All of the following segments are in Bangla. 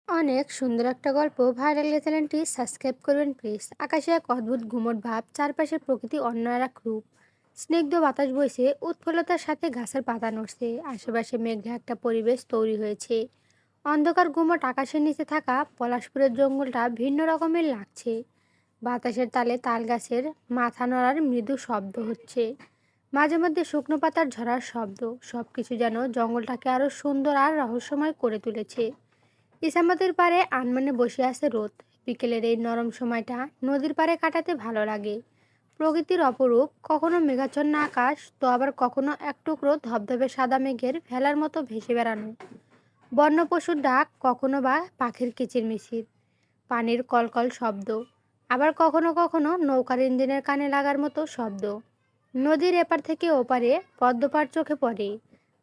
অনেক সুন্দর একটা গল্প ভাইরাল চ্যানেলটি সাবস্ক্রাইব করবেন প্লিজ। আকাশে এক অদ্ভুত ঘুমট ভাব, চারপাশের প্রকৃতি অন্য এক রূপ। স্নিগ্ধ বাতাস বইছে, উৎফুল্লতার সাথে গাছের পাতা নড়ছে, আশেপাশে মেঘলা একটা পরিবেশ তৈরি হয়েছে। অন্ধকার ঘুমট আকাশের নিচে থাকা পলাশপুরের জঙ্গলটা ভিন্ন রকমের লাগছে। বাতাসের তালে তাল গাছের মাথা নড়ার মৃদু শব্দ হচ্ছে, মাঝে মধ্যে শুকনো পাতার ঝরার শব্দ। সবকিছু যেন জঙ্গলটাকে আরো সুন্দর আর রহস্যময় করে তুলেছে। ইসামতের পাড়ে আনমনে বসে আছে রোদ। বিকেলের এই নরম সময়টা নদীর পাড়ে কাটাতে ভালো লাগে। প্রকৃতির অপরূপ, কখনো মেঘাচ্ছন্ন আকাশ, তো আবার কখনো এক টুকরো ধবধবে সাদা মেঘের ভেলার মতো ভেসে বেড়ানো। বন্য পশুর ডাক, কখনো বা পাখির কিচিরমিচির, পানির কলকল শব্দ, আবার কখনো কখনো নৌকার ইঞ্জিনের কানে লাগার মতো শব্দ। নদীর এপার থেকে ওপারে পদ্মপাড় চোখে পড়ে,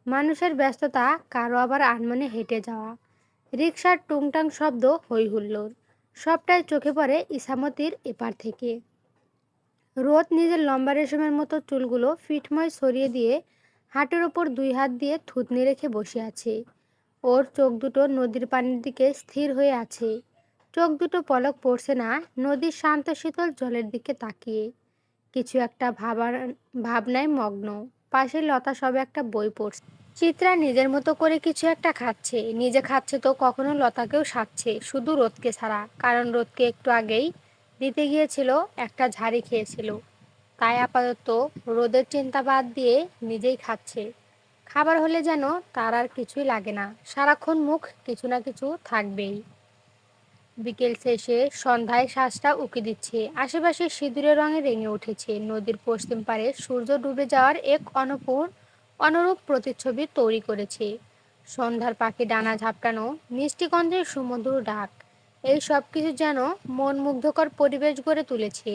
মানুষের ব্যস্ততা, কারো আবার আনমনে হেঁটে যাওয়া, রিকশার টুংটাং শব্দ, হই হুল্লোড়, সবটাই চোখে পড়ে ইসামতির এপার থেকে। রোদ নিজের লম্বা রেশমের মতো চুলগুলো ফিটময় সরিয়ে দিয়ে হাঁটুর ওপর দুই হাত দিয়ে থুতনি রেখে বসে আছে। ওর চোখ দুটো নদীর পানির দিকে স্থির হয়ে আছে। চোখ দুটো পলক পড়ছে না, নদীর শান্ত শীতল জলের দিকে তাকিয়ে কিছু একটা ভাবনায় মগ্ন। পাশে লতা সবে একটা বই পড়ছে। চিত্রা নিজের মতো করে কিছু একটা খাচ্ছে, নিজে খাচ্ছে তো কখনো লতাকেও সাধছে, শুধু রোদকে ছাড়া, কারণ রোদকে একটু আগেই দিতে গিয়েছিল, একটা ঝাড়ি খেয়েছিল। তাই আপাতত রোদের চিন্তা বাদ দিয়ে নিজেই খাচ্ছে। খাবার হলে যেন তার আর কিছুই লাগে না, সারাক্ষণ মুখ কিছু না কিছু থাকবেই। বিকেল শেষে সন্ধ্যায় শ্বাসটা উকি দিচ্ছে, আশেপাশে সিঁদুরের রঙে রেঙে উঠেছে। নদীর পশ্চিম পারে সূর্য ডুবে যাওয়ার এক অনুরূপ প্রতিচ্ছবি তৈরি করেছে। সন্ধ্যার পাখি ডানা ঝাপটানো, মিষ্টি গন্ধের সুমধুর ডাক, এই সব কিছু যেন মন মুগ্ধকর পরিবেশ গড়ে তুলেছে।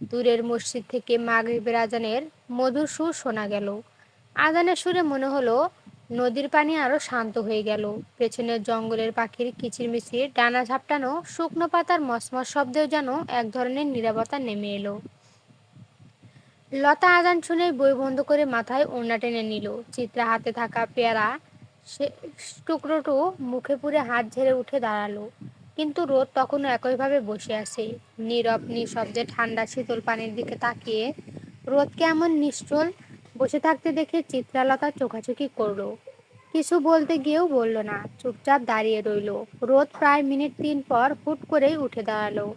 দূরের মসজিদ থেকে মাগরিবের আজানের মধুর সুর শোনা গেল। আজানের সুরে মনে হলো নদীর পানি আরো শান্ত হয়ে গেল। পেছনের জঙ্গলের পাখির কিচিরমিচির, ডানা ঝাপটানো, শুকনো পাতার মসমস শব্দেও যেন এক ধরনের নীরবতা নেমে এলো। লতা আজান শুনে বই বন্ধ করে মাথায় ওড়না টেনে নিল। চিত্রা হাতে থাকা পেয়ারা সে টুকরোটু মুখে পুরে হাত ঝেড়ে উঠে দাঁড়ালো। কিন্তু রোদ তখনও একইভাবে বসে আছে, নীরব নিঃশব্দে ঠান্ডা শীতল পানির দিকে তাকিয়ে। রোদকে এমন নিশ্চল বসে থাকতে দেখে চিত্রালতা চোখাচোখি করলো। কিছু বলতে গিয়েও বলল না, চুপচাপ দাঁড়িয়ে রইল। রোদ প্রায় মিনিট 3 পর হুট করেই উঠে দাঁড়ালো।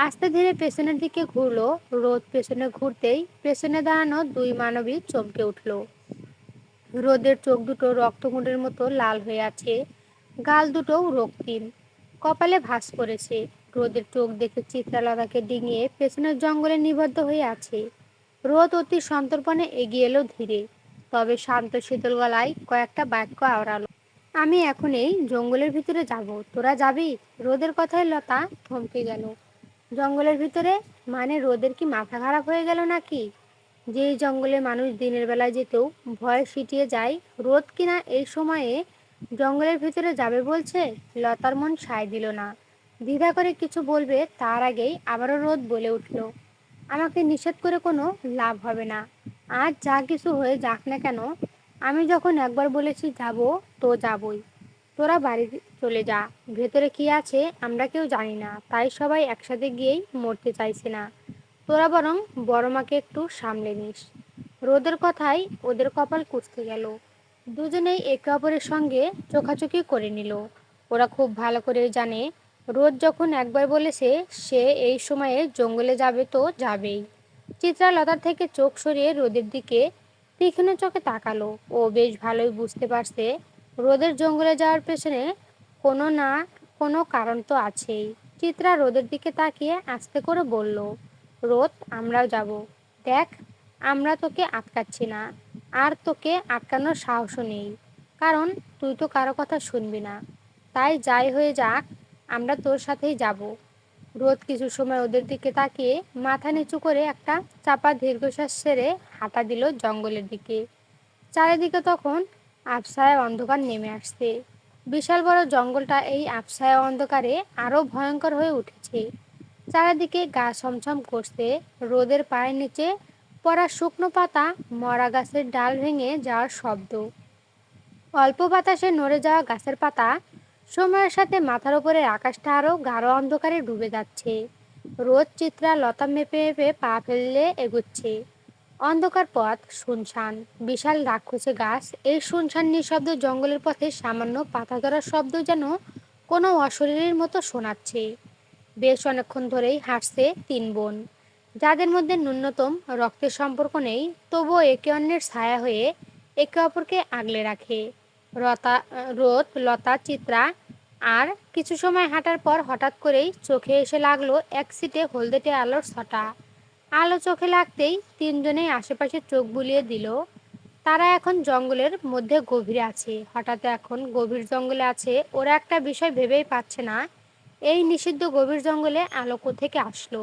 আস্তে ধীরে পেছনের দিকে ঘুরলো। রোদ পেছনে ঘুরতেই পেছনে দাঁড়ানো দুই মানবী চমকে উঠল। রোদের চোখ দুটো রক্তকুণ্ডের মতো লাল হয়ে আছে, গাল দুটোও রক্তিম, কপালে ভাঁজ পড়েছে। রোদের চোখ দেখে চিত্রালতাকে ডিঙিয়ে পেছনের জঙ্গলে নিবদ্ধ হয়ে আছে। রোদ অতি সন্তর্পণে এগিয়ে এলো ধীরে, তবে শান্ত শীতল গলায় কয়েকটা বাক্য আওড়ালো। আমি এখন এই জঙ্গলের ভিতরে যাব, তোরা যাবি? রোদের কথায় লতা থমকে গেল। জঙ্গলের ভিতরে মানে রোদের কি মাথা খারাপ হয়ে গেল নাকি? যেই জঙ্গলে মানুষ দিনের বেলায় যেতেও ভয়ে সিটিয়ে যায়, রোদ কিনা এই সময়ে জঙ্গলের ভিতরে যাবে বলছে। লতার মন সায় দিল না, দ্বিধা করে কিছু বলবে তার আগেই আবারও রোদ বলে উঠল, আমাকে নিষেধ করে কোনো লাভ হবে না। আজ যা কিছু হয়ে যাক না কেন, আমি যখন একবার বলেছি যাব, তো যাবই। তোরা বাড়ি চলে যা, ভেতরে কি আছে আমরা কেউ জানি না, তাই সবাই একসাথে গিয়েই মরতে চাইছে না। তোরা বরং বড় মাকে একটু সামলে নিস। রোদের কথাই ওদের কপাল কুঁচকে গেল। দুজনেই একে অপরের সঙ্গে চোখাচোখি করে নিল। ওরা খুব ভালো করে জানে, রোদ যখন একবার বলেছে সে এই সময়ে জঙ্গলে যাবে, তো যাবেই। চিত্রা লতার থেকে চোখ সরিয়ে রোদের দিকে তীক্ষ্ণ চোখে তাকালো। ও বেশ ভালোই বুঝতে পারছে রোদের জঙ্গলে যাওয়ার পেছনে কোনো না কোনো কারণ তো আছেই। চিত্রা রোদের দিকে তাকিয়ে আস্তে করে বলল, রোদ, আমরাও যাব। দেখ, আমরা তোকে আটকাচ্ছি না, আর তোকে আটকানোর সাহসও নেই, কারণ তুই তো কারো কথা শুনবি না। তাই যাই হয়ে যাক, আমরা তোর সাথেই যাব। রোদ কিছু সময় ওদের দিকে তাকিয়ে মাথা নিচু করে একটা চাপা দীর্ঘশ্বাস ছেড়ে হাঁটা দিল জঙ্গলের দিকে। চারিদিকে তখন আবছায়া অন্ধকার নেমে আসছে। বিশাল বড় জঙ্গলটা এই আবছায়া অন্ধকারে আরো ভয়ঙ্কর হয়ে উঠেছে। চারিদিকে গা ছমছম করছে, রোদের পায়ের নিচে পড়া শুকনো পাতা, মরা গাছের ডাল ভেঙে যাওয়ার শব্দ, অল্প বাতাসে নড়ে যাওয়া গাছের পাতা, সময়ের সাথে মাথার উপরে আকাশটা আরো গাঢ় অন্ধকারে ডুবে যাচ্ছে। রোদ চিত্রা লতা মেপে মেপে পা ফেললে এগুচ্ছে। অন্ধকার পথ, শুনশান। বিশাল রাক্ষসে গাছ। এই শুনশান নিঃশব্দ জঙ্গলের পথে সামান্য পাতা ধরার শব্দ যেন কোনো অশরীরীর মতো শোনাচ্ছে। বেশ অনেকক্ষণ ধরেই হাঁটছে তিন বোন, যাদের মধ্যে ন্যূনতম রক্তের সম্পর্ক নেই, তবুও একে অন্যের ছায়া হয়ে একে অপরকে আগলে রাখে। রোদ, লতা, চিত্রা। আর কিছু সময় হাঁটার পর হঠাৎ করেই চোখে এসে লাগলো এক সিটে হলদেটে আলোর ছটা। আলো চোখে লাগতেই তিনজনেই আশেপাশে চোখ বুলিয়ে দিল। তারা এখন জঙ্গলের মধ্যে গভীরে আছে। হঠাৎ এখন গভীর জঙ্গলে আছে, ওরা একটা বিষয় ভেবেই পাচ্ছে না। এই নিষিদ্ধ গভীর জঙ্গলে আলো কোত্থেকে আসলো।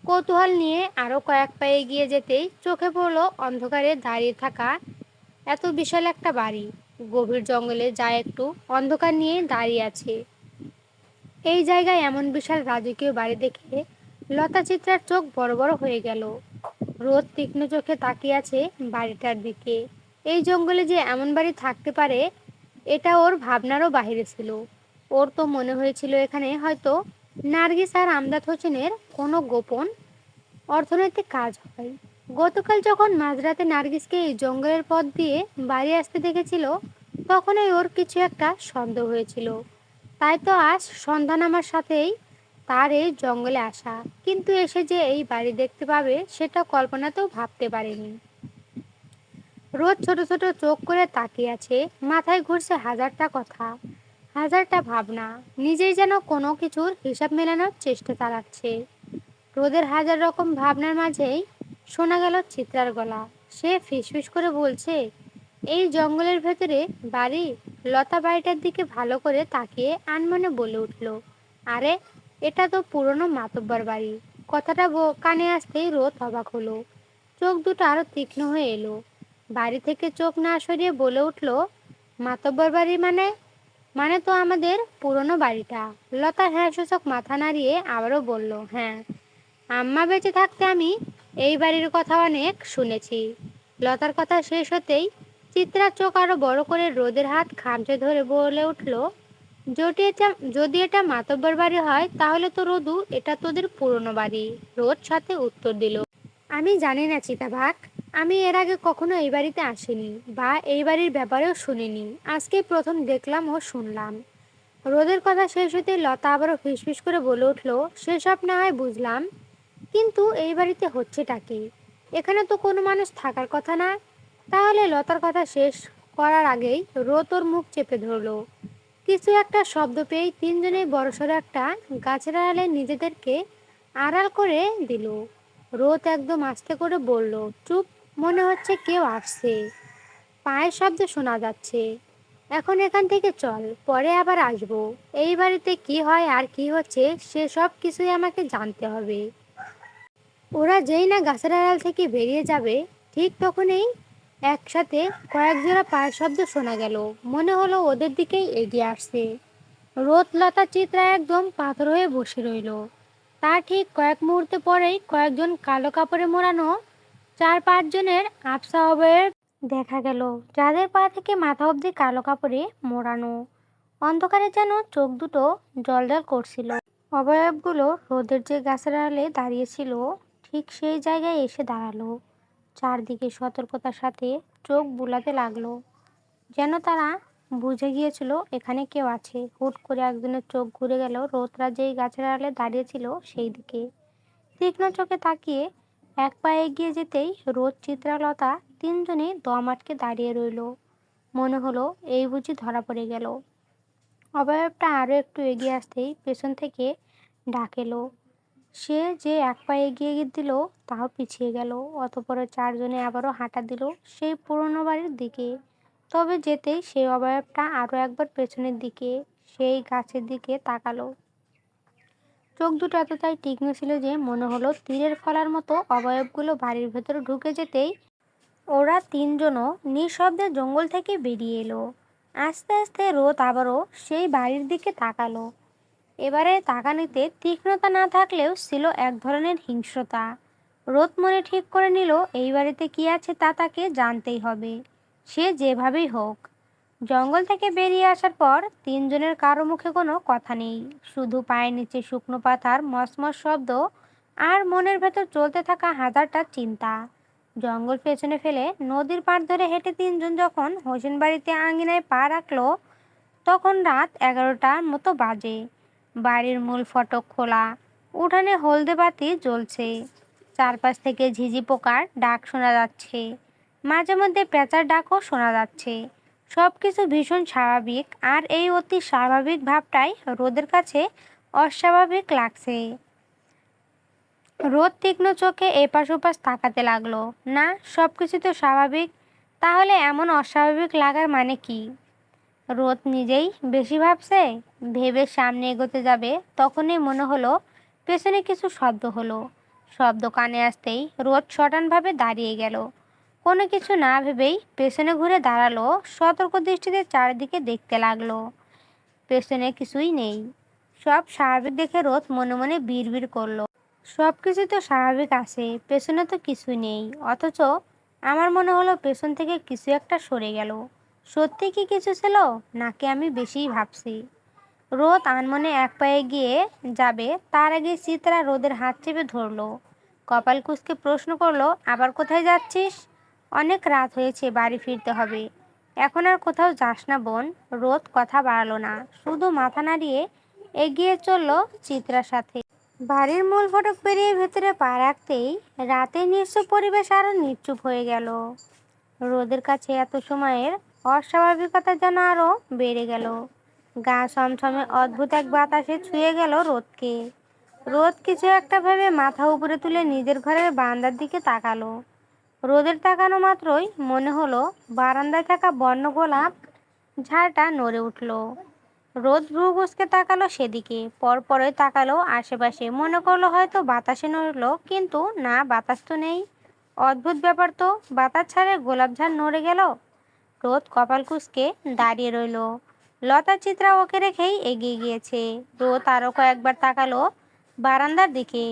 কৌতূহল নিয়ে আরো কয়েক পা এগিয়ে যেতেই চোখে পড়লো অন্ধকারে দাঁড়িয়ে থাকা এত বিশাল একটা বাড়ি। গভীর জঙ্গলে যা একটু অন্ধকার নিয়ে দাঁড়িয়ে আছে। এই জায়গায় এমন বিশাল রাজকীয় বাড়ি দেখে লতা চিত্রার চোখ বড় বড় হয়ে গেল। রোদ তীক্ষ্ণ চোখে তাকিয়ে আছে বাড়িটার দিকে। এই জঙ্গলে যে এমন বাড়ি থাকতে পারে, এটা ওর ভাবনারও বাহিরে ছিল। ওর তো মনে হয়েছিল এখানে হয়তো নার্গিস আর আমজাদ হোসেনের কোনো গোপন অর্থনৈতিক কাজ হয়। গতকাল যখন মাঝরাতে নার্গিসকে এই জঙ্গলের পথ দিয়ে বাড়ি আসতে দেখেছিল, তখনই ওর কিছু একটা সন্দেহ হয়েছিল। তাই তো আজ সন্ধ্যা নামার সাথেই তার এই জঙ্গলে আসা। কিন্তু এসে যে এই বাড়ি দেখতে পাবে, সেটা কল্পনাতেও ভাবতে পারেনি। রোজ ছোট ছোট চোখ করে তাকিয়ে আছে। মাথায় ঘুরছে হাজারটা কথা, হাজারটা ভাবনা। নিজেই যেন কোনো কিছুর হিসাব মেলানোর চেষ্টা চালাচ্ছে। রোদের হাজার রকম ভাবনার মাঝেই শোনা গেল চিত্রার গলা। সে ফিসফিস করে বলছে, এই জঙ্গলের ভেতরে বাড়ি। লতা বাড়িটার দিকে ভালো করে তাকিয়ে আনমনে বলে উঠল, আরে, এটা তো পুরনো মাতব্বর বাড়ি। কথাটা কানে আসতেই রোদ অবাক হলো। চোখ দুটো আরো তীক্ষ্ণ হয়ে এলো। বাড়ি থেকে চোখ না সরিয়ে বলে উঠল, মাতব্বর বাড়ি মানে? মানে তো আমাদের পুরনো বাড়িটা। লতা হ্যাঁ সূচক মাথা নাড়িয়ে আবারও বলল, হ্যাঁ, আম্মা বেঁচে থাকতে আমি এই বাড়ির কথা অনেক শুনেছি। লতার কথা শেষ হতেই চিত্রার চোখ আরো বড় করে রোদের হাত খামচে ধরে বলে উঠল, যদি এটা মাতব্বর বাড়ি হয়, তাহলে তো রোদু, এটা তোদের পুরনো বাড়ি। রোদ সাথে উত্তর দিল, আমি জানি না চিতাবাঘ। আমি এর আগে কখনো এই বাড়িতে আসিনি বা এই বাড়ির ব্যাপারেও শুনিনি। আজকে প্রথম দেখলাম ও শুনলাম। রোদের কথা শেষ হতে লতা আবারও ফিসফিস করে বলে উঠল, সেসব না হয় বুঝলাম, কিন্তু এই বাড়িতে হচ্ছেটা কি? এখানে তো কোনো মানুষ থাকার কথা না। তাহলে লতার কথা শেষ করার আগেই রোদ ওর মুখ চেপে ধরলো। কিছু একটা শব্দ পেয়েই তিনজনেই বড়সড় একটা গাছের আড়ালে নিজেদেরকে আড়াল করে দিল। রোদ একদম আস্তে করে বলল, চুপ, মনে হচ্ছে কেউ আসছে। পায়ের শব্দ শোনা যাচ্ছে। এখন এখান থেকে চল, পরে আবার আসবো। এই বাড়িতে কি হয় আর কি হচ্ছে সেসব কিছুই আমাকে জানতে হবে। ওরা যেই না গাছের আড়াল থেকে বেরিয়ে যাবে, ঠিক তখনই একসাথে কয়েক জোড়া পায়ের শব্দ শোনা গেল। মনে হলো ওদের দিকেই এগিয়ে আসছে। রোদ, লতা, চিত্রা একদম পাথর হয়ে বসে রইল। তার ঠিক কয়েক মুহূর্ত পরেই কয়েকজন কালো কাপড়ে মোড়ানো 4-5 জনের আবছা অবয়ব দেখা গেল, যাদের পা থেকে মাথা অবধি কালো কাপড়ে মোড়ানো। অন্ধকারে যেন চোখ দুটো জ্বলজ্বল করছিল। অবয়বগুলো রোদের যে গাছের আড়ালে দাঁড়িয়েছিল, ঠিক সেই জায়গায় এসে দাঁড়ালো। চারদিকে সতর্কতার সাথে চোখ বুলাতে লাগলো, যেন তারা বুঝে গিয়েছিল এখানে কেউ আছে। হুট করে একজনের চোখ ঘুরে গেল রোদরা যেই গাছের আড়ালে দাঁড়িয়েছিল সেই দিকে। তীক্ষ্ণ চোখে তাকিয়ে এক পা এগিয়ে যেতেই রোদ, চিত্রালতা তিনজনেই দম আটকে দাঁড়িয়ে রইল। মনে হলো এই বুঝি ধরা পড়ে গেল। অবয়বটা আরো একটু এগিয়ে আসতেই পেছন থেকে ডাক এলো। সে যে এক পা এগিয়ে দিল, তাও পিছিয়ে গেল। অতঃপর 4 জনে আবারও হাঁটা দিল সেই পুরনো বাড়ির দিকে। তবে যেতেই সেই অবয়বটা আরো একবার পেছনের দিকে, সেই গাছের দিকে তাকালো। চোখ দুটো এতটাই তীক্ষ্ণ ছিল যে মনে হলো তীরের ফলার মতো। অবয়বগুলো বাড়ির ভেতরে ঢুকে যেতেই ওরা তিনজনও নিঃশব্দে জঙ্গল থেকে বেরিয়ে এলো। আস্তে আস্তে রোদ আবারও সেই বাড়ির দিকে তাকালো। এবারে তাকানিতে তীক্ষ্ণতা না থাকলেও ছিল এক ধরনের হিংস্রতা। রোদ মনে ঠিক করে নিল এই বাড়িতে কি আছে তা তাকে জানতেই হবে, সে যেভাবেই হোক। জঙ্গল থেকে বেরিয়ে আসার পর তিনজনের কারো মুখে কোনো কথা নেই, শুধু পায়ের নিচে শুকনো পাতার মসমস শব্দ আর মনের ভেতর চলতে থাকা হাজারটা চিন্তা। জঙ্গল পেছনে ফেলে নদীর পাড় ধরে হেঁটে তিনজন যখন হোসেন বাড়িতে আঙিনায় পা রাখলো, তখন রাত 11টার মতো বাজে। বাড়ির মূল ফটক খোলা, উঠানে হলদে বাতি জ্বলছে, চারপাশ থেকে ঝিঝি পোকার ডাক শোনা যাচ্ছে, মাঝে মধ্যে পেঁচার ডাকও শোনা যাচ্ছে। সবকিছু ভীষণ স্বাভাবিক, আর এই অতি স্বাভাবিক ভাবটাই রোদের কাছে অস্বাভাবিক লাগছে। রোদ তীক্ষ্ণ চোখে এপাশ ওপাশ তাকাতে লাগলো। না, সবকিছু তো স্বাভাবিক, তাহলে এমন অস্বাভাবিক লাগার মানে কি? রোদ নিজেই বেশি ভাবছে। ভেবে সামনে এগোতে যাবে, তখনই মনে হলো পেছনে কিছু শব্দ হলো। শব্দ কানে আসতেই রোদ সটানভাবে দাঁড়িয়ে গেল। কোনো কিছু না ভেবেই পেছনে ঘুরে দাঁড়ালো, সতর্ক দৃষ্টিতে চারিদিকে দেখতে লাগলো। পেছনে কিছুই নেই। সব স্বাভাবিক দেখে রোদ মনে মনে বিড়বিড় করলো, সব কিছু তো স্বাভাবিক আছে, পেছনে তো কিছু নেই। অথচ আমার মনে হলো পেছন থেকে কিছু একটা সরে গেল। সত্যি কি কিছু ছিল, নাকি আমি বেশিই ভাবছি? রোদ আনমনে এক পায়ে গিয়ে যাবে, তার আগে চিত্রা রোদের হাত চেপে ধরলো। কপাল কুঁচকে প্রশ্ন করলো, আবার কোথায় যাচ্ছিস? অনেক রাত হয়েছে, বাড়ি ফিরতে হবে। এখন আর কোথাও যাস না বোন। রোদ কথা বাড়ালো না, শুধু মাথা নাড়িয়ে এগিয়ে চলল চিত্রার সাথে। বাড়ির মূল ফটক পেরিয়ে ভেতরে পা রাখতেই রাতের নিশ্চুপ পরিবেশ আরো নিশ্চুপ হয়ে গেল। রোদের কাছে এত সময়ের অস্বাভাবিকতা যেন আরো বেড়ে গেল। গা ছমছমে অদ্ভুত এক বাতাসে ছুঁয়ে গেল রোদকে। রোদ কিছু একটা ভেবে মাথা উপরে তুলে নিজের ঘরের বারান্দার দিকে তাকালো। রোদের তাকানো মাত্রই মনে হলো বারান্দায় থাকা বন্য গোলাপ ঝাড়টা নড়ে উঠল। রোদ ভ্রু কুঁচকে তাকালো সেদিকে, পরপরই তাকালো আশেপাশে, মনে করলো হয়তো বাতাসে নড়লো, কিন্তু না, বাতাস তো নেই। অদ্ভুত ব্যাপার তো, বাতাস ছাড়ে গোলাপঝাড় নড়ে গেল। রোদ কপাল কুঁচকে দাঁড়িয়ে রইল। লতা চিত্রা ওকে রেখেই এগিয়ে গিয়েছে। রোদ আরো কয়েকবার তাকালো বারান্দার দিকে।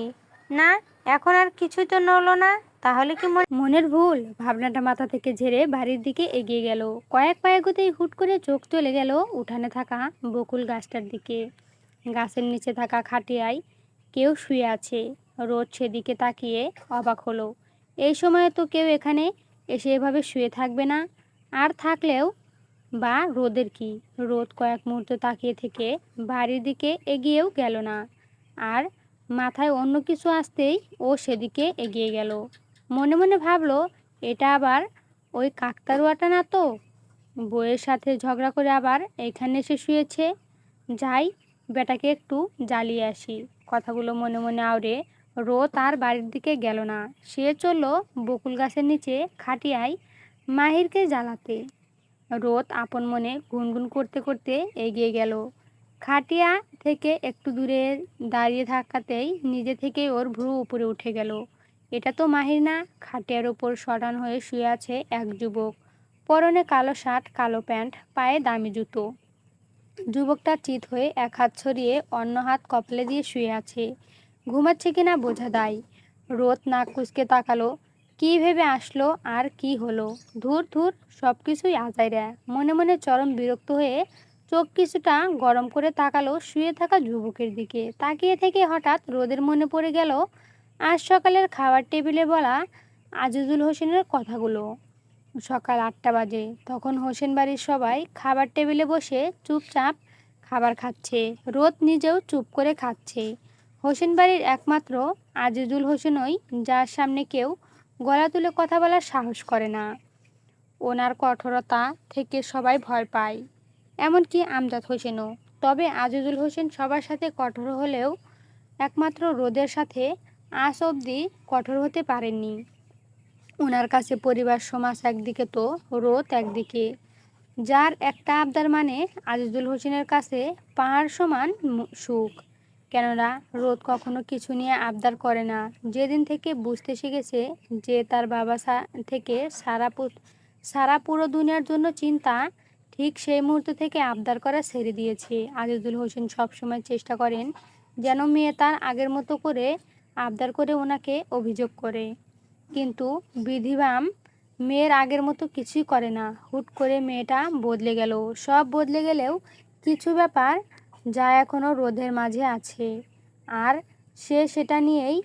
না, এখন আর কিছুই তো নড়লো না। তাহলে কি মনের ভুল? ভাবনাটা মাথা থেকে ঝেড়ে বাড়ির দিকে এগিয়ে গেল। কয়েক পা এগোতেই হুট করে চোখ চলে গেল উঠানে থাকা বকুল গাছটার দিকে। গাছের নিচে থাকা খাটিয়ায় কেউ শুয়ে আছে। রোদ সেদিকে তাকিয়ে অবাক হলো। এই সময়ে তো কেউ এখানে এসে এভাবে শুয়ে থাকবে না। আর থাকলেও বা রোদের কি? রোদ কয়েক মুহূর্ত তাকিয়ে থেকে বাড়ির দিকে এগিয়েও গেল না। আর মাথায় অন্য কিছু আসতেই ও সেদিকে এগিয়ে গেল। মনে মনে ভাবলো, এটা আবার ওই কাকতাড়ুয়াটা না তো? বউয়ের সাথে ঝগড়া করে আবার এখানে এসে শুয়েছে। যাই, বেটাকে একটু জ্বালিয়ে আসি। কথাগুলো মনে মনে আওড়ে রোদ আর বাড়ির দিকে গেল না। সে চলল বকুল গাছের নিচে খাটিয়ায় মাহিরকে জ্বালাতে। রোদ আপন মনে গুনগুন করতে করতে এগিয়ে গেল। খাটিয়া থেকে একটু দূরে দাঁড়িয়ে থাকাতেই নিজে থেকেই ওর ভ্রু উপরে উঠে গেল। এটা তো মাহির না। খাটিয়ার ওপর শটান হয়ে শুয়ে আছে এক যুবক। পরনে কালো শার্ট, কালো প্যান্ট, পায়ে দামি জুতো। যুবকটা চিত হয়ে এক হাত ছড়িয়ে অন্য হাত কপালে দিয়ে শুয়ে আছে। ঘুমাচ্ছে কিনা বোঝা দায়। রোদ নাক কুঁচকে তাকালো। কি ভেবে আসলো আর কি হলো? ধুর ধুর, সব কিছুই আজাইরা। মনে মনে চরম বিরক্ত হয়ে চোখ কিছুটা গরম করে তাকালো শুয়ে থাকা যুবকের দিকে। তাকিয়ে থেকে হঠাৎ রোদের মনে পড়ে গেল আজ সকালের খাবার টেবিলে বলা আজিজুল হোসেনের কথাগুলো। সকাল 8টা বাজে, তখন হোসেন বাড়ির সবাই খাবার টেবিলে বসে চুপচাপ খাবার খাচ্ছে। রোদ নিজেও চুপ করে খাচ্ছে। হোসেন বাড়ির একমাত্র আজিজুল হোসেনই, যার সামনে কেউ গলা তুলে কথা বলার সাহস করে না। ওনার কঠোরতা থেকে সবাই ভয় পায়, এমনকি আমজাদ হোসেনও। তবে আজিজুল হোসেন সবার সাথে কঠোর হলেও একমাত্র রোদের সাথে আজ অবধি কঠোর হতে পারেননি। ওনার কাছে পরিবার সমাজ একদিকে তো রোদ একদিকে। যার একটা আবদার মানে আজিজুল হোসেনের কাছে পাহাড় সমান সুখ। কেননা রোদ কখনো কিছু নিয়ে আবদার করে না। যেদিন থেকে বুঝতে শিখেছে যে তার বাবা থেকে সারা পুরো দুনিয়ার জন্য চিন্তা, ঠিক সেই মুহূর্ত থেকে আবদার করা ছেড়ে দিয়েছে। আজিজুল হোসেন সবসময় চেষ্টা করেন যেন মেয়ে তার আগের মতো করে আবদার করে ওনাকে অভিযোগ করে। কিন্তু বিধিবাম মেয়ের আগের মতো কিছুই করে না। হুট করে মেয়েটা বদলে গেল। সব বদলে গেলেও কিছু ব্যাপার যা এখনও রোদের মাঝে আছে, আর সেটা নিয়েই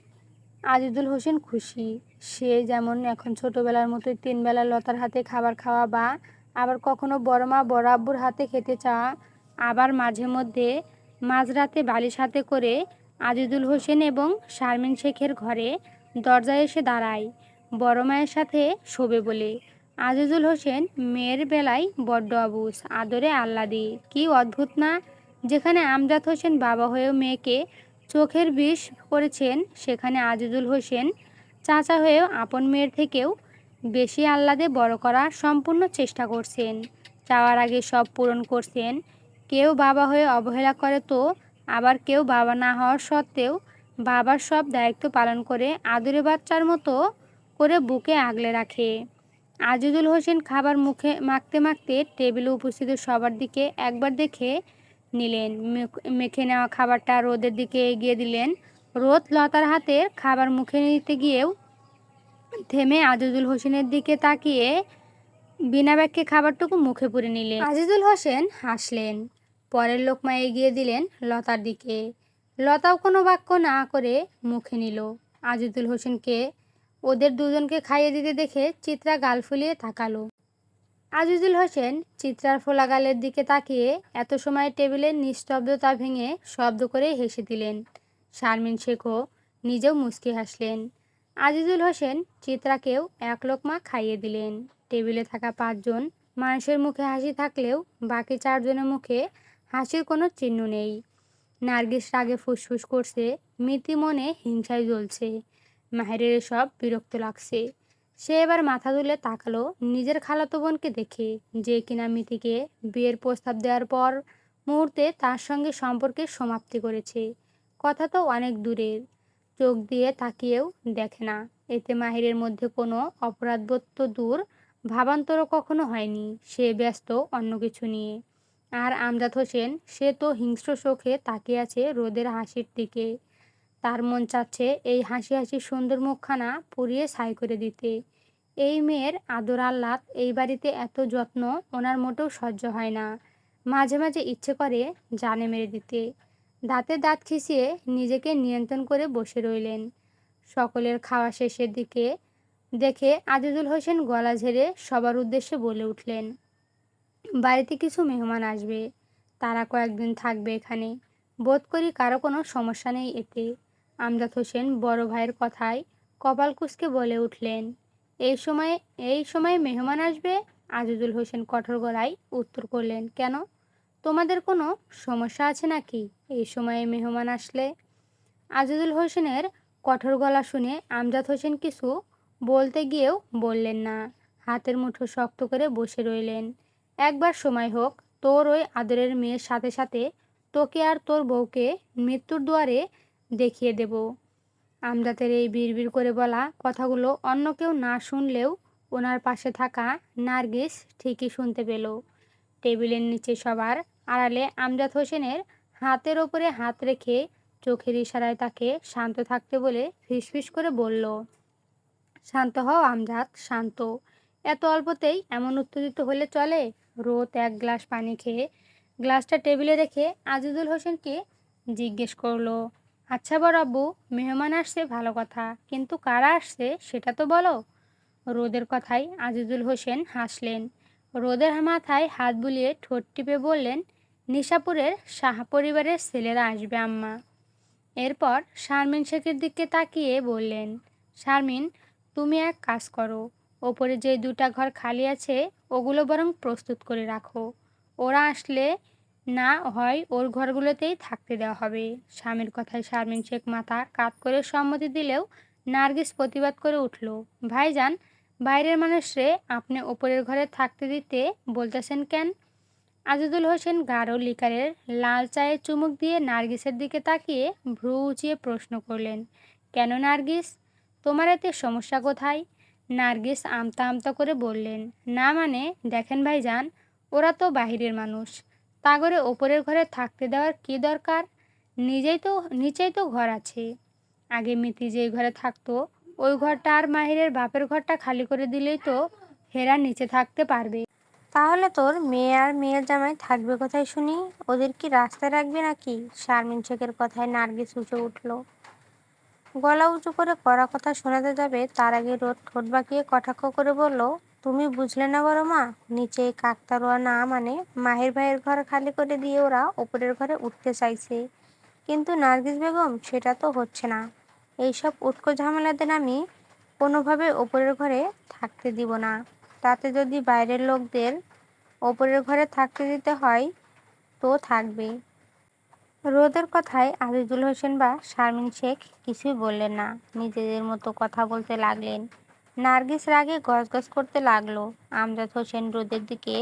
আজিজুল হোসেন খুশি। সে যেমন এখন ছোটবেলার মতোই 3 বেলা লতার হাতে খাবার খাওয়া, বা আবার কখনো বড় মা বড় আব্বুর হাতে খেতে চাওয়া, আবার মাঝে মধ্যে মাঝরাতে বালিশ হাতে করে আজিজুল হোসেন এবং শারমিন শেখের ঘরে দরজায় এসে দাঁড়ায় বড় মায়ের সাথে শোবে বলে। আজিজুল হোসেন মেয়ের বেলায় বড্ড অবুঝ, আদরে আহ্লাদী। কি অদ্ভুত না, যেখানে আমজাদ হোসেন বাবা হয়েও মেয়েকে চোখের বিষ করেছেন, সেখানে আজিজুল হোসেন চাচা হয়েও আপন মেয়ের থেকেও বেশি আহ্লাদে বড় করার সম্পূর্ণ চেষ্টা করছেন। চাওয়ার আগে সব পূরণ করছেন। কেউ বাবা হয়ে অবহেলা করে তো, আবার কেউ বাবা না হওয়ার সত্ত্বেও বাবার সব দায়িত্ব পালন করে আদুরে বাচ্চার মতো করে বুকে আগলে রাখে। আজিজুল হোসেন খাবার মুখে মাখতে মাখতে টেবিলে উপস্থিত সবার দিকে একবার দেখে নিলেন। মেখে নেওয়া খাবারটা রোদের দিকে এগিয়ে দিলেন। রোদ লতার হাতের খাবার মুখে নিতে গিয়েও থেমে আজিজুল হোসেনের দিকে তাকিয়ে বিনা বাক্যে খাবারটুকু মুখে পুরে নিলেন। আজিজুল হোসেন হাসলেন, পরের লোকমা এগিয়ে দিলেন লতার দিকে। লতাও কোনো বাক্য না করে মুখে নিল। আজিজুল হোসেনকে ওদের দুজনকে খাইয়ে দিতে দেখে চিত্রা গাল ফুলিয়ে তাকালো। আজিজুল হোসেন চিত্রার ফোলা গালের দিকে তাকিয়ে এত সময় টেবিলের নিস্তব্ধতা ভেঙে শব্দ করে হেসে দিলেন। শারমিন শেখও নিজেও মুচকি হাসলেন। আজিজুল হোসেন চিত্রাকেও এক লোকমা খাইয়ে দিলেন। টেবিলে থাকা 5 জন মানুষের মুখে হাসি থাকলেও বাকি 4 জনের মুখে হাসির কোনো চিহ্ন নেই। নার্গিস রাগে ফুসফুস করছে, মিতি মনে হিংসায় জ্বলছে। মাহিরের সব বিরক্ত লাগছে। সে এবার মাথা তুলে তাকালো নিজের খালাতো বোনকে দেখে, যে কিনা মিতিকে বিয়ের প্রস্তাব দেওয়ার পর মুহূর্তে তার সঙ্গে সম্পর্কের সমাপ্তি করেছে। কথা তো অনেক দূরের, চোখ দিয়ে তাকিয়েও দেখে না। এতে মাহিরের মধ্যে কোনো অপরাধবোধ তো দূর, ভাবান্তরও কখনো হয়নি। সে ব্যস্ত অন্য কিছু নিয়ে। আর আমজাদ হোসেন, সে তো হিংস্র চোখে তাকিয়ে আছে রোদের হাসির দিকে। তার মন চাচ্ছে এই হাসি হাসি সুন্দর মুখখানা পুড়িয়ে ছাই করে দিতে। এই মেয়ের আদর আহ্লাদ, এই বাড়িতে এত যত্ন ওনার মোটেও সহ্য হয় না। মাঝে মাঝে ইচ্ছে করে জানে মেরে দিতে। দাঁতে দাঁত খিঁচিয়ে নিজেকে নিয়ন্ত্রণ করে বসে রইলেন। সকলের খাওয়া শেষের দিকে দেখে আজিজুল হোসেন গলা ঝেড়ে সবার উদ্দেশ্যে বলে উঠলেন, বাড়িতে কিছু মেহমান আসবে, তারা কয়েকদিন থাকবে এখানে। বোধ করি কারো কোনো সমস্যা নেই এতে। আমজাদ হোসেন বড় ভাইয়ের কথায় কপাল কুঁচকে বলে উঠলেন, এই সময়ে মেহমান আসবে? আজিজুল হোসেন কঠোর গলায় উত্তর করলেন, কেন, তোমাদের কোনো সমস্যা আছে নাকি এই সময়ে মেহমান আসলে? আজিজুল হোসেনের কঠোর গলা শুনে আমজাদ হোসেন কিছু বলতে গিয়েও বললেন না। হাতের মুঠো শক্ত করে বসে রইলেন। একবার সময় হোক, তোর ওই আদরের মেয়ের সাথে সাথে তোকে আর তোর বউকে মৃত্যুর দুয়ারে দেখিয়ে দেব। আমজাদের এই বিড়বিড় করে বলা কথাগুলো অন্য কেউ না শুনলেও ওনার পাশে থাকা নার্গিস ঠিকই শুনতে পেল। টেবিলের নিচে সবার আড়ালে আমজাদ হোসেনের হাতের ওপরে হাত রেখে চোখের ইশারায় তাকে শান্ত থাকতে বলে ফিসফিস করে বলল, শান্ত হও আমজাদ, শান্ত। এত অল্পতেই এমন উত্তেজিত হলে চলে? রোদ এক গ্লাস পানি খেয়ে গ্লাসটা টেবিলে রেখে আজিজুল হোসেনকে জিজ্ঞেস করলো, আচ্ছা বড় আব্বু, মেহমান আসছে ভালো কথা, কিন্তু কারা আসছে সেটা তো বলো। রোদের কথায় আজিজুল হোসেন হাসলেন। রোদের মাথায় হাত বুলিয়ে ঠোঁট টিপে বললেন, নিশাপুরের সাহা পরিবারের ছেলেরা আসবে আম্মা। এরপর শারমিন শেখের দিকে তাকিয়ে বললেন, শারমিন, তুমি এক কাজ করো, ওপরে যে 2টা ঘর খালি আছে ওগুলো বরং প্রস্তুত করে রাখো। ওরা আসলে না হয় ওর ঘরগুলোতেই থাকতে দেওয়া হবে। স্বামীর কথায় শারমিন শেখ মাথা কাত করে সম্মতি দিলেও নার্গিস প্রতিবাদ করে উঠল, ভাইজান, বাইরের মানুষরে আপনি ওপরের ঘরে থাকতে দিতে বলতেছেন কেন? আজিজুল হোসেন গাঢ় লিকারের লাল চায়ে চুমুক দিয়ে নার্গিসের দিকে তাকিয়ে ভ্রু উঁচিয়ে প্রশ্ন করলেন, কেন নার্গিস, তোমার এতে সমস্যা কোথায়? নার্গিস আমতা আমতা করে বললেন, না মানে দেখেন ভাইজান, ওরা তো বাহিরের মানুষ, তাগরে ওপরের ঘরে থাকতে দেওয়ার কি দরকার? নিচেই তো ঘর আছে। আগে মিতি যেই ঘরে থাকতো ওই ঘরটা আর মাহিরের বাপের ঘরটা খালি করে দিলেই তো হেরা নিচে থাকতে পারবে। তাহলে তোর মেয়ে আর মেয়ের জামাই থাকবে কোথায় শুনি? ওদের কি রাস্তায় রাখবে নাকি? শারমিন শেখের কথায় নার্গিস উঠে উঠল। গলা উঁচু করে কড়া কথা শোনাতে যাবে তার আগে রোদ ঠোঁট বাঁকিয়ে কটাক্ষ করে বলল, তুমি বুঝলে না বড় মা? নিচে কাকতাড়ুয়া না মানে মাহির ভাইয়ের ঘর খালি করে দিয়ে ওরা ওপরের ঘরে উঠতে চাইছে। কিন্তু নার্গিস বেগম, সেটা তো হচ্ছে না। এইসব উটকো ঝামেলাদের আমি কোনোভাবে ওপরের ঘরে থাকতে দিব না। তাতে যদি বাইরের লোকদের ওপরের ঘরে থাকতে দিতে হয় তো থাকবে। রোদের কথায় আজিজুল হোসেন বা শারমিন শেখ কিছুই বললেন না, নিজেদের মতো কথা বলতে লাগলেন। নার্গিস রাগে গজগজ করতে লাগলো। আমজাদ হোসেন রোদের দিকে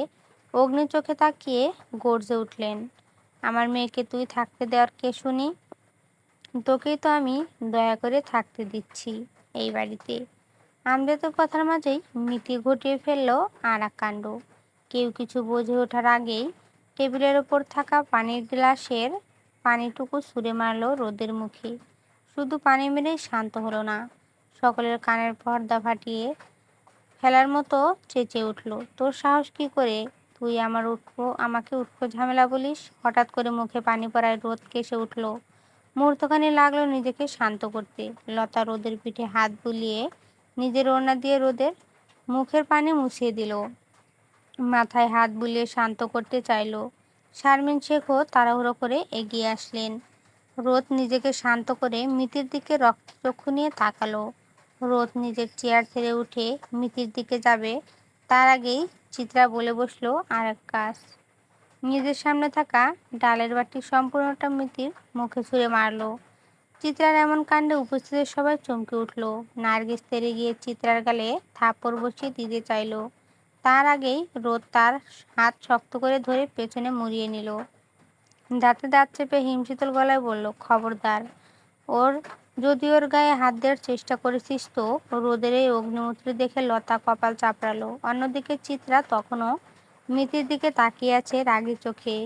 অগ্নি চোখে তাকিয়ে গর্জে উঠলেন, আমার মেয়েকে তুই থাকতে দেওয়ার কে শুনি? তোকেই তো আমি দয়া করে থাকতে দিচ্ছি এই বাড়িতে। আমজাদের কথার মাঝেই মিতি ঘটিয়ে ফেললো আর এক কাণ্ড। কেউ কিছু বুঝে ওঠার আগেই টেবিলের ওপর থাকা পানির গ্লাসের পানিটুকু ছুঁড়ে মারল রোদের মুখে। শুধু পানি মেরেই শান্ত হলো না, সকলের কানের পর্দা ফাটিয়ে ফেলার মতো চেঁচিয়ে উঠল, তোর সাহস কি করে? তুই আমাকে উটকো ঝামেলা বলিস? হঠাৎ করে মুখে পানি পড়ায় রোদ কেসে উঠল। মুহূর্তখানি লাগলো নিজেকে শান্ত করতে। লতা রোদের পিঠে হাত বুলিয়ে নিজের ওড়না দিয়ে রোদের মুখের পানি মুছিয়ে দিল। মাথায় হাত বুলিয়ে শান্ত করতে চাইল। শারমিন শেখও তাড়াহুড়ো করে এগিয়ে আসলেন। রোদ নিজেকে শান্ত করে মিতির দিকে রক্তচক্ষু নিয়ে তাকালো। রোদ নিজের চেয়ার ছেড়ে উঠে মিতির দিকে যাবে, তার আগেই চিত্রা বলে বসলো আর এক কাজ। নিজের সামনে থাকা ডালের বাটি সম্পূর্ণটা মিতির মুখে ছুঁড়ে মারল। চিত্রার এমন কাণ্ডে উপস্থিতের সবাই চমকে উঠল। নার্গিস তেড়ে গিয়ে চিত্রার গালে থাপ্পড় বসিয়ে দিতে চাইল, তার আগেই রোদ তার হাত শক্ত করে ধরে পেছনে মুড়িয়ে নিল। দাঁতে দাঁত চেপে হিমশীতল গলায় বলল, খবরদার, যদি ওর গায়ে হাত দেওয়ার চেষ্টা করেছিস তো। রোদের এই অগ্নিমূর্তি দেখে লতা কপাল চাপড়ালো। অন্যদিকে চিত্রা তখনও মিতির দিকে তাকিয়ে আছে রাগী চোখে।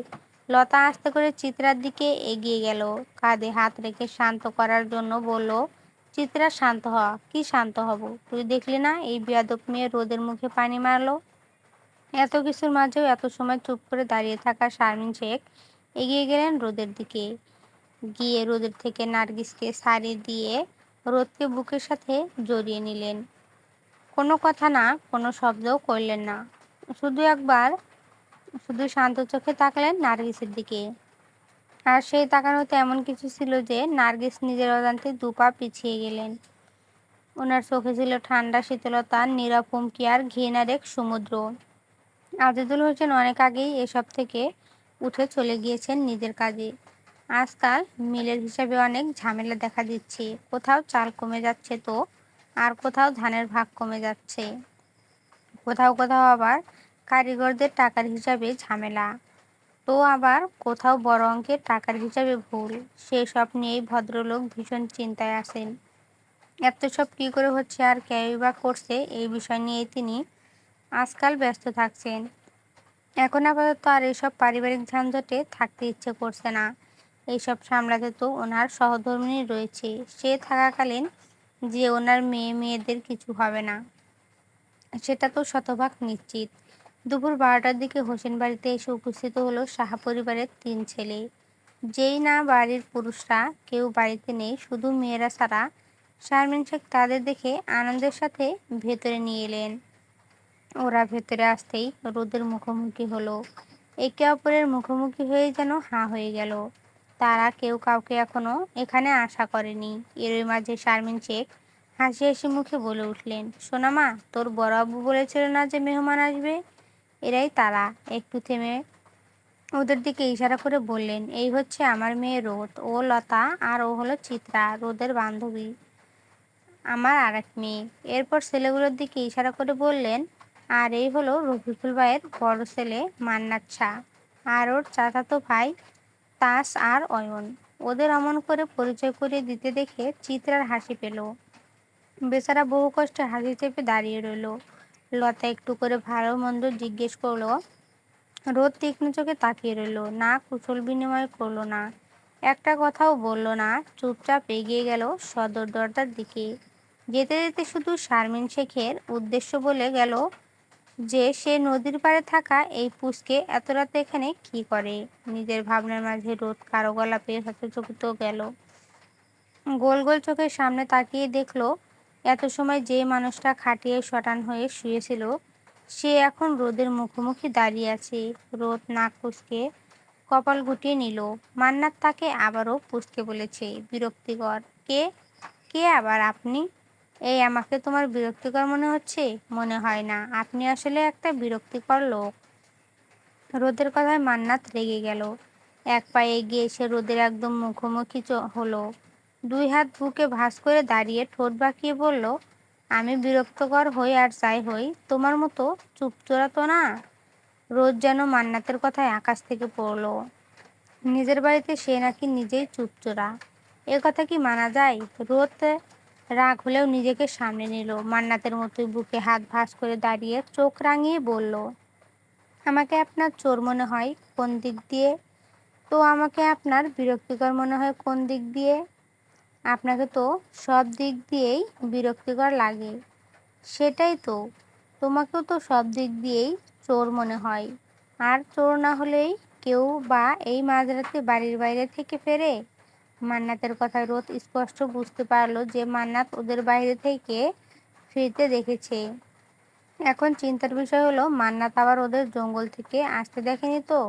লতা আস্তে করে চিত্রার দিকে এগিয়ে গেল, কাঁধে হাত রেখে শান্ত করার জন্য বলল, চিত্রা শান্ত হ। কি শান্ত হব? তুই দেখলি না এই বেয়াদব মেয়ে রোদের মুখে পানি মারলো? এত কিছুর মাঝেও এত সময় চুপ করে দাঁড়িয়ে থাকা শারমিন শেখ এগিয়ে গেলেন রোদের দিকে। গিয়ে রোদের থেকে নার্গিসকে ছাড়িয়ে দিয়ে রোদকে বুকের সাথে জড়িয়ে নিলেন। কোনো কথা না, কোনো শব্দও করলেন না, শুধু শান্ত চোখে তাকালেন নার্গিসের দিকে। আর সেই তাকানোতে এমন কিছু ছিল যে নার্গিস নিজের অজান্তে দুপা পিছিয়ে গেলেন। ওনার চোখে ছিল ঠান্ডা শীতলতা, নীরব হুমকি আর ঘৃণার এক সমুদ্র। আজিজুল হোসেন অনেক আগেই এসব থেকে উঠে চলে গিয়েছেন নিজের কাজে। আজকাল মিলের হিসাবে অনেক ঝামেলা দেখা দিচ্ছে। কোথাও চাল কমে যাচ্ছে তো, আর কোথাও ধানের ভাগ কমে যাচ্ছে। কোথাও কোথাও আবার কারিগরদের টাকার হিসাবে ঝামেলা, তো আবার কোথাও বড় অঙ্কের টাকার হিসাবে ভুল। সেসব নিয়েই ভদ্রলোক ভীষণ চিন্তায় আছেন। এত সব কী করে হচ্ছে আর কেউই বা করছে, এই বিষয় নিয়ে তিনি আজকাল ব্যস্ত থাকছেন। এখন আপাতত আর এইসব পারিবারিক ঝঞ্ঝাটে থাকতে ইচ্ছে করছে না। এইসব সামলাতে তো ওনার সহধর্মিণী রয়েছে, সে থাকাকালীন যে ওনার মেয়েদের কিছু হবে না সেটা তো শতভাগ নিশ্চিত। দুপুর 12টার দিকে হোসেন বাড়িতে এসে উপস্থিত হলো সাহা পরিবারের 3 ছেলে। যেই না বাড়ির পুরুষরা কেউ বাড়িতে নেই, শুধু মেয়েরা ছাড়া। শারমিন শেখ তাদের দেখে আনন্দের সাথে ভেতরে নিয়ে এলেন। ওরা ভেতরে আসতেই রোদের মুখোমুখি হলো। একে অপরের মুখোমুখি হয়ে যেন হাঁ হয়ে গেল। তারা কেউ কাউকে এখনো এখানে আশা করেনি। এরই মাঝে শারমিন শেখ হাসি হাসি মুখে বলে উঠলেন, সোনা মা, তোর বড় আব্বু বলেছিল না যে মেহমান আসবে? এরাই তারা। একটু থেমে ওদের দিকে ইশারা করে বললেন, এই হচ্ছে আমার মেয়ে রোদ, ও লতা, আর ও হলো চিত্রা, রোদের বান্ধবী, আমার আর এক মেয়ে। এরপর ছেলেগুলোর দিকে ইশারা করে বললেন, আর এই হলো রফিকুল ভাইয়ের বড় ছেলে মান্নাত শাহ, আর ওর চাচাতো ভাই তাস আর অয়ন। ওদের অমন করে পরিচয় করিয়ে দিতে দেখে চিত্রার হাসি পেল। বেচারা বহু কষ্টে হাসি চেপে দাঁড়িয়ে রইল। লতা একটু করে ভালো মন্দ জিজ্ঞেস করলো। রোদ তীক্ষ্ণ চোখে তাকিয়ে রইল, না কুশল বিনিময় করলো না, একটা কথাও বলল না, চুপচাপ এগিয়ে গেল সদর দরজার দিকে। যেতে যেতে শুধু শারমিন শেখের উদ্দেশ্য বলে গেল, যে সে নদীর পাড়ে থাকা এই পুচকে এত রাতে এখানে কি করে। নিজের ভাবনার মাঝে রোদ কারো গলা পেয়ে হতচকিত গেল। গোল গোল চোখের সামনে তাকিয়ে দেখলো এত সময় যে মানুষটা খাটিয়ে শটান হয়ে শুয়েছিল সে এখন রোদের মুখোমুখি দাঁড়িয়ে আছে। রোদ নাক কুঁচকে কপাল গুটিয়ে নিল। মান্নাত তাকে আবারও পুচকে বলেছে। বিরক্তিকর। কে? কে আবার আপনি? এই আমাকে তোমার বিরক্তিকর মনে হচ্ছে? মনে হয় না, আপনি আসলে একটা বিরক্তিকর লোক। রোদের কথায় মান্নাত রেগে গেল। এক পায়ে এগিয়ে এসে রোদের একদম মুখোমুখি হলো। দুই হাত বুকে ভাঁজ করে দাঁড়িয়ে ঠোঁট বাঁকিয়ে বলল, আমি বিরক্তকর হই আর যাই হই তোমার মতো চুপচোরা তো না। রোদ যেন মান্নাতের কথায় আকাশ থেকে পড়ল। নিজের বাড়িতে সে নাকি নিজেই চুপচোরা, এ কথা কি মানা যায়? রোদ রাগ হলেও নিজেকে সামনে নিল। মান্নাতের মতোই বুকে হাত ভাঁজ করে দাঁড়িয়ে চোখ রাঙিয়ে বলল, আমাকে আপনার চোর মনে হয় কোন দিক দিয়ে? তো আমাকে আপনার বিরক্তিকর মনে হয় কোন দিক দিয়ে? আপনাকে তো সব দিক দিয়েই বিরক্তিকর লাগে। সেটাই তো, তোমাকেও তো সব দিক দিয়েই চোর মনে হয়। আর চোর না হলেই কেউ বা এই মাঝরাতে বাড়ির বাইরে থেকে ফেরে? মান্নাতের কথায় রোদ স্পষ্ট বুঝতে পারলো যে মান্নাত ওদের বাইরে থেকে ফিরতে দেখেছে। এখন চিন্তার বিষয় হলো মান্নাত আবার ওদের জঙ্গল থেকে আসতে দেখেনি তো।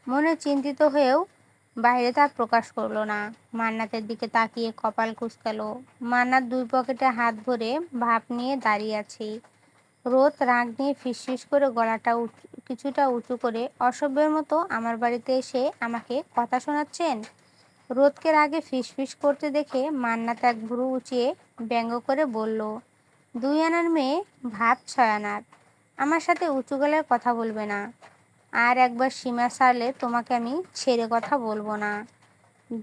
মনে চিন্তিত হয়েও বাইরে তা প্রকাশ করলো না। মান্নাতের দিকে তাকিয়ে কপাল কুঁচকালো। মান্নাত দুই পকেটে হাত ভরে ভাব নিয়ে দাঁড়িয়ে আছে। রোদ রাগ নিয়ে ফিসফিস করে গলাটা কিছুটা উঁচু করে, অসভ্যের মতো আমার বাড়িতে এসে আমাকে কথা শোনাচ্ছেন? রোদকে রাগে ফিসফিস করতে দেখে মান্নাত এক ভ্রু উঁচিয়ে ব্যঙ্গ করে বলল, দুই আনার মেয়ে ভাব ছয় আনার। আমার সাথে উঁচু গলায় কথা বলবে না। আর একবার সীমা ছাড়লে তোমাকে আমি ছেড়ে কথা বলবো না,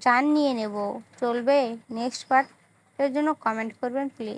জান নিয়ে নেব। চলবে? নেক্সট পার্টের জন্য কমেন্ট করবেন প্লিজ।